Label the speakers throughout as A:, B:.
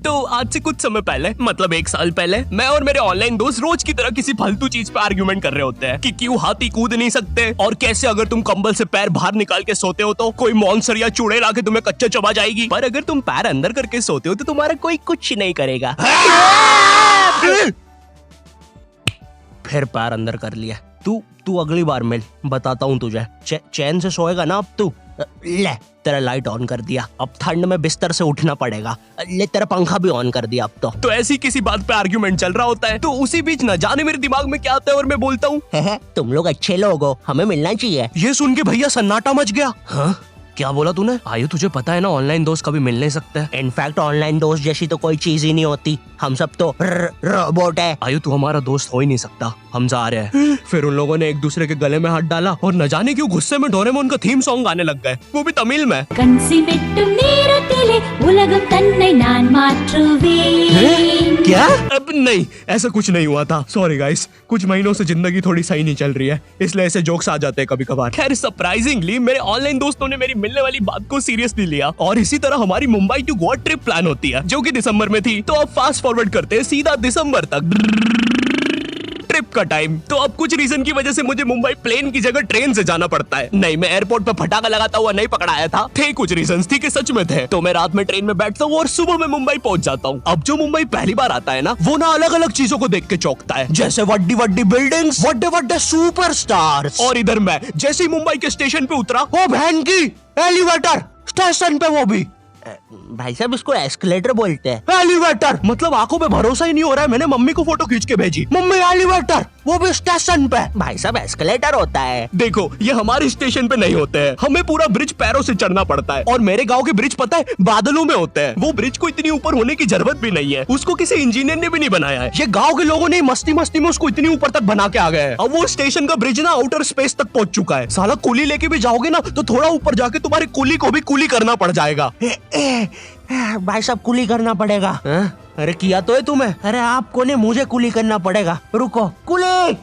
A: तो आज से कुछ समय पहले, मतलब 1 साल पहले, मैं और मेरे ऑनलाइन दोस्त रोज की तरह किसी फालतू चीज पे आर्ग्यूमेंट कर रहे होते हैं कि क्यों हाथी कूद नहीं सकते और कैसे अगर तुम कंबल से पैर बाहर निकाल के सोते हो तो कोई मॉन्स्टर या चुड़ैल आके तुम्हें कच्चा चबा जाएगी, पर अगर तुम पैर अंदर करके सोते हो तो तुम्हारा कोई कुछ नहीं करेगा। फिर पैर अंदर कर लिया। तू अगली बार मिल, बताता हूँ तुझे। चैन से सोएगा ना अब तू। ले तेरा लाइट ऑन कर दिया, अब ठंड में बिस्तर से उठना पड़ेगा। ले तेरा पंखा भी ऑन कर दिया अब तो ऐसी किसी बात पे आर्ग्यूमेंट चल रहा होता है, तो उसी बीच न जाने मेरे दिमाग में क्या आता है और मैं बोलता हूँ, तुम लोग अच्छे लोग हो, हमें मिलना चाहिए। ये सुन के भैया सन्नाटा मच गया। हाँ क्या बोला तूने? आयु तुझे पता है ना ऑनलाइन दोस्त कभी मिल नहीं सकते। इनफैक्ट ऑनलाइन दोस्त जैसी तो कोई चीज ही नहीं होती, हम सब तो रोबोट है। आयु तू हमारा दोस्त हो ही नहीं सकता, हम जा रहे हैं। फिर उन लोगों ने एक दूसरे के गले में हाथ डाला और न जाने क्यों गुस्से में डोरेमोन का थीम सॉन्ग गाने लग गए, वो भी तमिल में। क्या? अब नहीं, ऐसा कुछ नहीं हुआ था। सॉरी गाइस, कुछ महीनों से जिंदगी थोड़ी सही नहीं चल रही है, इसलिए ऐसे जोक्स आ जाते हैं कभी कभार। खैर सरप्राइजिंगली मेरे ऑनलाइन दोस्तों ने मेरी मिलने वाली बात को सीरियसली लिया और इसी तरह हमारी Mumbai to Goa trip plan होती है, जो कि दिसंबर में थी। तो अब फास्ट फॉरवर्ड करते हैं सीधा दिसंबर तक ट्रिप का टाइम। तो अब कुछ रीजन की वजह से मुझे मुंबई प्लेन की जगह ट्रेन से जाना पड़ता है। नहीं, मैं एयरपोर्ट पर फटाका लगाता हुआ नहीं पकड़ाया था, थे कुछ रीजंस, थी कि सच में थे। तो मैं रात में ट्रेन में बैठता हूँ और सुबह में मुंबई पहुंच जाता हूँ। अब जो मुंबई पहली बार आता है ना, वो ना अलग अलग चीजों को देख के चौंकता है, जैसे वड्डी वड्डी बिल्डिंग्स, वड्डे वड्डे सुपरस्टार्स। और इधर मैं जैसे ही मुंबई के स्टेशन पे उतरा, ओ बहन की एलिवेटर स्टेशन पे, वो भी भाई साहब इसको एस्केलेटर बोलते हैं। एलिवेटर मतलब आंखों पे भरोसा ही नहीं हो रहा है। मैंने मम्मी को फोटो खींच के भेजी, मम्मी एलिवेटर, वो भी स्टेशन पे। भाई साहब एस्केलेटर होता है। देखो ये हमारे स्टेशन पे नहीं होते हैं, हमें पूरा ब्रिज पैरों से चढ़ना पड़ता है। और मेरे गांव के ब्रिज पता है बादलों में होते हैं। वो ब्रिज को इतनी ऊपर होने की जरूरत भी नहीं है, उसको किसी इंजीनियर ने भी नहीं बनाया है। ये गाँव के लोगों ने मस्ती मस्ती में उसको इतनी ऊपर तक बना के आ गए। अब वो स्टेशन का ब्रिज ना आउटर स्पेस तक पहुंच चुका है। साला कुली लेके भी जाओगे ना तो थोड़ा ऊपर जाके तुम्हारी कुली को भी कुली करना पड़ जाएगा। भाई साहब कुली करना पड़ेगा। अरे किया तो है तुम्हें। अरे आपको ने मुझे कुली करना पड़ेगा। रुको, कुली।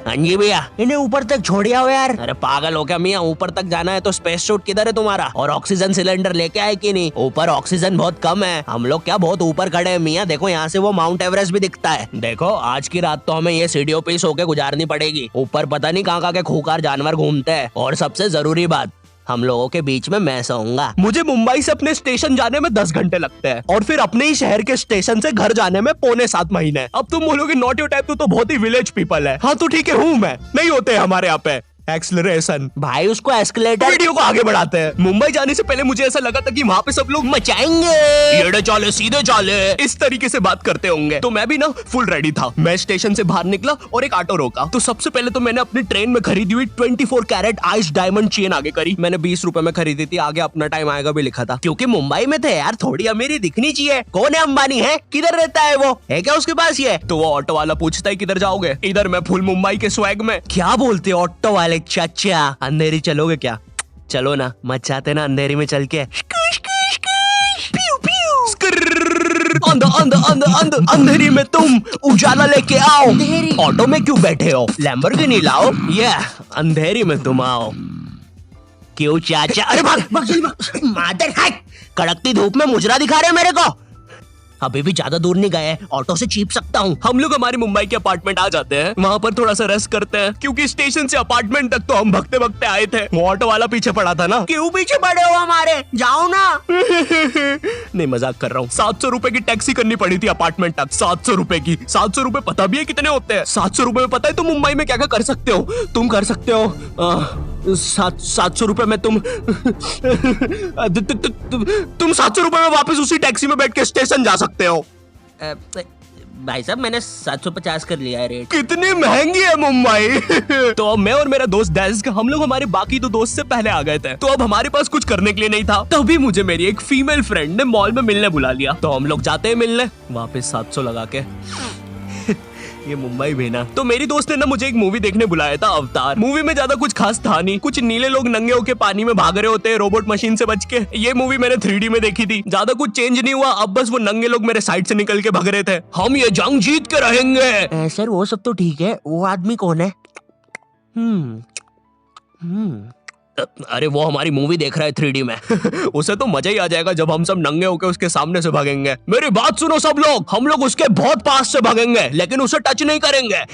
A: हाँ जी भैया, इन्हें ऊपर तक छोड़िया हो यार। अरे पागल हो क्या मियाँ, ऊपर तक जाना है तो स्पेस सूट किधर है तुम्हारा? और ऑक्सीजन सिलेंडर लेके आए कि नहीं? ऊपर ऑक्सीजन बहुत कम है, हम लोग क्या बहुत ऊपर खड़े हैं मियाँ। देखो यहाँ से वो माउंट एवरेस्ट भी दिखता है। देखो आज की रात तो हमें ये सीढ़ियों पे सो के गुजारनी पड़ेगी। ऊपर पता नहीं कहाँ के खूंखार जानवर घूमते हैं। और सबसे जरूरी बात, हम लोगों के बीच में मैं सोऊंगा। मुझे मुंबई से अपने स्टेशन जाने में 10 घंटे लगते हैं और फिर अपने ही शहर के स्टेशन से घर जाने में 6.25 महीने। अब तुम बोलोगे नॉट योर टाइप, तो बहुत ही विलेज पीपल है। हाँ तो ठीक है, हूँ मैं, नहीं होते हमारे यहाँ पे एक्सेलरेशन। भाई उसको एस्केलेटर। वीडियो को आगे बढ़ाते हैं। मुंबई जाने से पहले मुझे ऐसा लगा था कि वहाँ पे सब लोग मचाएंगे, येड़े चाले सीधे चाले, इस तरीके से बात करते होंगे। तो मैं भी ना फुल रेडी था। मैं स्टेशन से बाहर निकला और एक ऑटो रोका। तो सबसे पहले तो मैंने अपनी ट्रेन में खरीदी हुई 24 कैरेट आइस डायमंड चेन आगे करी। मैंने 20 रुपए में खरीदी थी, आगे अपना टाइम आएगा भी लिखा था, क्योंकि मुंबई में थे यार, थोड़ी अमीरी दिखनी चाहिए। कौन है अंबानी? है किधर रहता है वो? है क्या उसके पास ये? तो वो ऑटो वाला पूछता है किधर जाओगे? इधर मैं फुल मुंबई के स्वैग में। क्या बोलते ऑटो वाले चाचा, अंधेरी चलोगे क्या? चलो ना, मत चाहते ना अंधेरी में चल के अंधेरी में तुम उजाला लेके आओ। ऑटो में क्यों बैठे हो? लैम्बोर्गिनी लाओ। ये अंधेरी में तुम आओ। क्यों चाचा? अरे भाग मादर, कड़कती धूप में मुजरा दिखा रहे मेरे को। अभी भी ज्यादा दूर नहीं गए, ऑटो से चीप सकता हूँ। हम लोग हमारी मुंबई के अपार्टमेंट आ जाते हैं, वहाँ पर थोड़ा सा रेस्ट करते हैं, क्योंकि स्टेशन से अपार्टमेंट तक तो हम भगते भगते आए थे। वो ऑटो वाला पीछे पड़ा था ना। क्यों पीछे पड़े हो हमारे? जाओ ना। नहीं मजाक कर रहा हूँ। 700 रुपए की टैक्सी करनी पड़ी थी अपार्टमेंट तक। 700 रुपए की। 700 रुपए पता भी है कितने होते हैं? 700 रुपए में पता है तुम मुंबई में क्या क्या कर सकते हो? तुम कर सकते हो 700 रुपए में तुम 700 रुपए में वापस उसी टैक्सी में बैठ के स्टेशन जा सकते हो। भाई साहब मैंने 750 कर लिया है रेट। कितनी महंगी है मुंबई। तो अब मैं और मेरा दोस्त डेस्क, हम लोग हमारे बाकी 2 दोस्त से पहले आ गए थे। तो अब हमारे पास कुछ करने के लिए नहीं था। तभी मुझे मेरी एक फीमेल फ्रेंड ने मॉल में मिलने बुला लिया। तो हम लोग जाते हैं मिलने, वापस 700 लगा के। ये मुंबई भी ना। तो मेरी दोस्त ने ना मुझे एक मूवी देखने बुलाया था, अवतार। मूवी में ज्यादा कुछ खास था नहीं, कुछ नीले लोग नंगे होके पानी में भाग रहे होते हैं रोबोट मशीन से बच के। ये मूवी मैंने 3D में देखी थी, ज्यादा कुछ चेंज नहीं हुआ। अब बस वो नंगे लोग मेरे साइड से निकल के भाग रहे थे। हम ये जंग जीत के रहेंगे। सर वो सब तो ठीक है, वो आदमी कौन है? अरे वो हमारी मूवी देख रहा है 3D में। उसे तो मजा ही आ जाएगा जब हम सब नंगे होकर उसके सामने से भागेंगे। मेरी बात सुनो सब लोग, हम लोग उसके बहुत पास से भागेंगे लेकिन उसे टच नहीं करेंगे।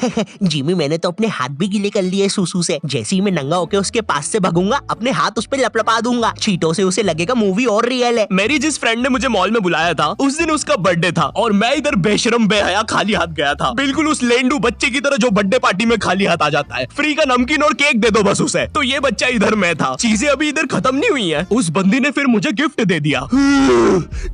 B: जिमी मैंने तो अपने हाथ भी गीले कर लिए सूसू से। जैसे ही मैं नंगा होकर उसके पास से भागूंगा अपने हाथ उस पे लपलपा दूंगा, चीटों से उसे लगेगा मूवी और रियल है।
A: मेरी जिस फ्रेंड ने मुझे मॉल में बुलाया था उस दिन उसका बर्थडे था और मैं इधर बेशरम बेहया खाली हाथ गया था, बिल्कुल उस लेंडू बच्चे की तरह जो बर्थडे पार्टी में खाली हाथ आ जाता है। फ्री का नमकीन और केक दे दो बस उसे। तो ये बच्चा इधर मैं था। चीजें अभी इधर खत्म नहीं हुई हैं। उस बंदी ने फिर मुझे गिफ्ट दे दिया।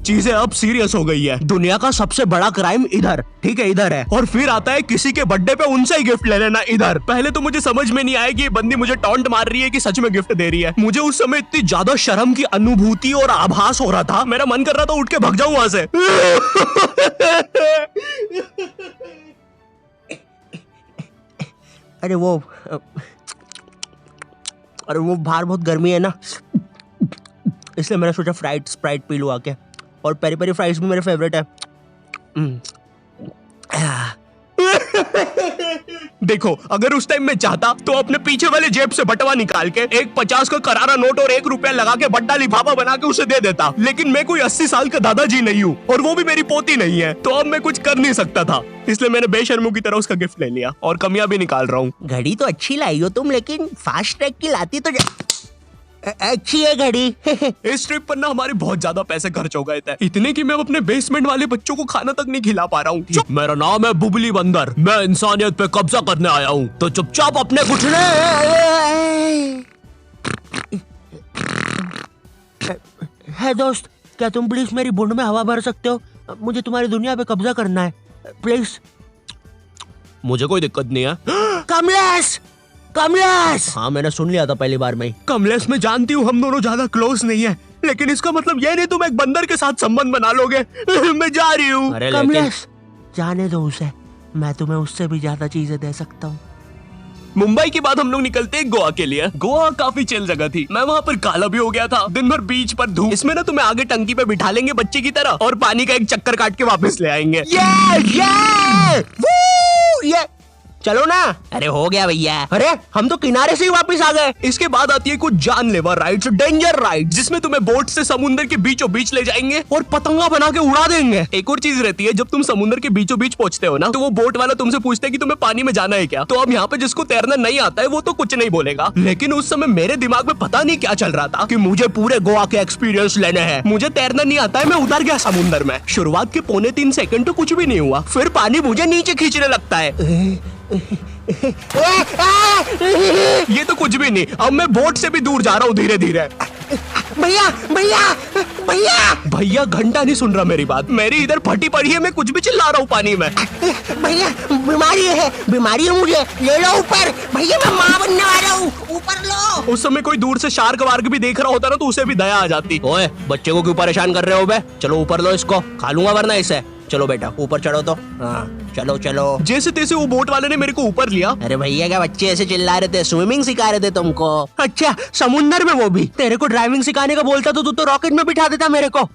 A: चीजें अब सीरियस हो गई है। दुनिया का सबसे बड़ा क्राइम इधर, ठीक है इधर है, और फिर आता है किसी के बर्थडे पे उनसे ही गिफ्ट ले लेना इधर। पहले तो मुझे समझ में नहीं आया कि ये बंदी मुझे टॉन्ट मार रही है कि सच में गिफ्ट दे रही है। मुझे उस समय इतनी ज्यादा शर्म की अनुभूति और आभास हो रहा था, मेरा मन कर रहा था उठ के भाग जाऊं वहां से।
B: अरे वो बाहर बहुत गर्मी है ना, इसलिए मैंने सोचा स्प्राइट पी लूं आके। और पेरी पेरी फ्राइज भी मेरे फेवरेट है।
A: देखो अगर उस टाइम मैं चाहता तो अपने पीछे वाले जेब से बटवा निकाल के एक 50 का करारा नोट और 1 रुपया लगा के बड्डा लिफाफा बना के उसे दे देता, लेकिन मैं कोई 80 साल का दादाजी नहीं हूँ और वो भी मेरी पोती नहीं है, तो अब मैं कुछ कर नहीं सकता था। इसलिए मैंने बेशर्मों की तरह उसका गिफ्ट ले लिया और कमियां भी निकाल रहा हूँ।
B: घड़ी तो अच्छी लाई हो तुम, लेकिन फास्ट ट्रैक की लाती तो अच्छी है घड़ी।
A: इस ट्रिप पर ना हमारे बहुत ज्यादा पैसे खर्च हो गए थे, इतने कि मैं अपने बेसमेंट वाले बच्चों को खाना तक नहीं खिला पा रहा हूँ। मेरा नाम है बुबली बंदर, मैं इंसानियत पे कब्जा करने आया हूँ, तो चुपचाप अपने घुटने।
B: है दोस्त, क्या तुम प्लीज मेरी बूंद में हवा भर सकते हो? मुझे तुम्हारी दुनिया पे कब्जा करना है प्लीज।
A: मुझे कोई दिक्कत नहीं है।
B: कमलेश! हाँ मैंने सुन लिया था पहली बार में ही।
A: कमलेश मैं जानती हूँ हम दोनों ज्यादा क्लोज नहीं है, लेकिन इसका मतलब ये नहीं तुम एक बंदर के साथ संबंध बना लोगे। मैं जा रही हूँ।
B: कमलेश जाने दो उसे, मैं तुम्हें उससे भी ज्यादा चीजें दे सकता हूँ।
A: मुंबई के बाद हम लोग निकलते हैं गोवा के लिए। गोवा काफी चिल जगह थी, मैं वहाँ पर काला भी हो गया था, दिन भर बीच पर धूप। इसमें ना तुम्हें आगे टंकी पे बिठा लेंगे बच्चे की तरह और पानी का एक चक्कर काट के वापस ले आएंगे।
B: ये चलो ना। अरे हो गया भैया। अरे हम तो किनारे से ही वापस आ गए।
A: इसके बाद आती है कुछ जानलेवा राइड्स, डेंजर राइड, जिसमें तुम्हें बोट से समुद्र के बीचों बीच ले जाएंगे और पतंगा बना के उड़ा देंगे। एक और चीज रहती है, जब तुम समुद्र के बीचों बीच पहुंचते हो ना, तो वो बोट वाला तुमसे पूछता है कि तुम्हें पानी में जाना है क्या। तो अब यहाँ पे जिसको तैरना नहीं आता है वो तो कुछ नहीं बोलेगा, लेकिन उस समय मेरे दिमाग में पता नहीं क्या चल रहा था कि मुझे पूरे गोवा के एक्सपीरियंस लेने हैं। मुझे तैरना नहीं आता है, मैं उतर गया समुद्र में। शुरुआत के 3.25 सेकंड तो कुछ भी नहीं हुआ, फिर पानी मुझे नीचे खींचने लगता है। ये तो कुछ भी नहीं, अब मैं बोट से भी दूर जा रहा हूँ धीरे धीरे।
B: भैया भैया भैया
A: भैया घंटा नहीं सुन रहा मेरी बात, मेरी इधर फटी पड़ी है, मैं कुछ भी चिल्ला रहा हूँ पानी में।
B: भैया बीमारी है मुझे, ले लो ऊपर। भैया मैं माँ बनने वाला हूँ, ऊपर लो।
A: उस समय कोई दूर से शार्क वार्क भी देख रहा होता ना तो उसे भी दया आ जाती। ओए बच्चे को क्यों परेशान कर रहे हो बे, चलो ऊपर लो इसको, खा लूंगा वरना इसे। चलो बेटा ऊपर चढ़ो तो। हाँ चलो चलो। जैसे तैसे वो बोट वाले ने मेरे को ऊपर लिया।
B: अरे भैया क्या बच्चे ऐसे चिल्ला रहे थे, स्विमिंग सिखा रहे थे तुमको? अच्छा समुंदर में, वो भी तेरे को ड्राइविंग सिखाने का बोलता तो तू तो रॉकेट में बिठा देता मेरे को।